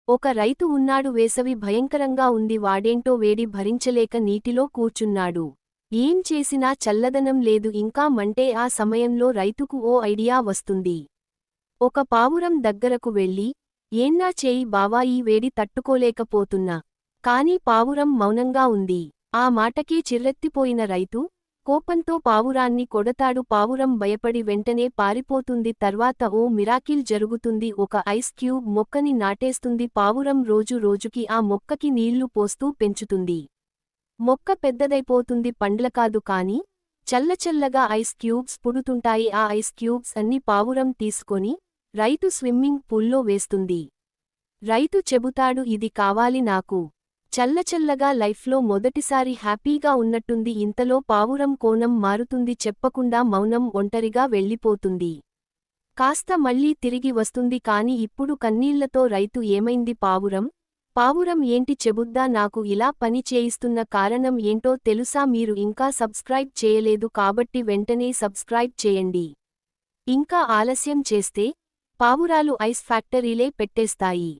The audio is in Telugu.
ఒక రైతు ఉన్నాడు, వేసవి భయంకరంగా ఉంది, వాడేంటో వేడి భరించలేక నీటిలో కూర్చున్నాడు. ఏం చేసినా చల్లదనం లేదు, ఇంకా మంటే. ఆ సమయంలో రైతుకు ఓ ఐడియా వస్తుంది. ఒక పావురం దగ్గరకు వెళ్ళి, ఏన్నా చేయి బావా, ఈ వేడి తట్టుకోలేకపోతున్నా. కాని పావురం మౌనంగా ఉంది. ఆ మాటకే చిర్రెత్తిపోయిన రైతు కోపంతో పావురాన్ని కొడతాడు. పావురం భయపడి వెంటనే పారిపోతుంది. తర్వాత ఓ మిరాకిల్ జరుగుతుంది. ఒక ఐస్ క్యూబ్ మొక్కని నాటేస్తుంది. పావురం రోజు రోజుకి ఆ మొక్కకి నీళ్లు పోస్తూ పెంచుతుంది. మొక్క పెద్దదైపోతుంది. పండ్లకాదు కాని చల్లచల్లగా ఐస్ క్యూబ్స్ పుడుతుంటాయి. ఆ ఐస్ క్యూబ్స్ అన్ని పావురం తీసుకొని రైతు స్విమ్మింగ్ పూల్లో వేస్తుంది. రైతు చెబుతాడు, ఇది కావాలి నాకు. చల్లచల్లగా లైఫ్లో మొదటిసారి హ్యాపీగా ఉన్నట్టుంది. ఇంతలో పావురం కోణం మారుతుంది. చెప్పకుండా మౌనం, ఒంటరిగా వెళ్ళిపోతుంది. కాస్త మళ్ళీ తిరిగి వస్తుంది. కాని ఇప్పుడు కన్నీళ్లతో, రైతు ఏమైంది పావురం? పావురం ఏంటి చెబుద్దా, నాకు ఇలా పని చేయిస్తున్న కారణం ఏంటో తెలుసా? మీరు ఇంకా సబ్స్క్రైబ్ చేయలేదు కాబట్టి వెంటనే సబ్స్క్రైబ్ చేయండి. ఇంకా ఆలస్యం చేస్తే పావురాలు ఐస్ ఫ్యాక్టరీలే పెట్టేస్తాయి.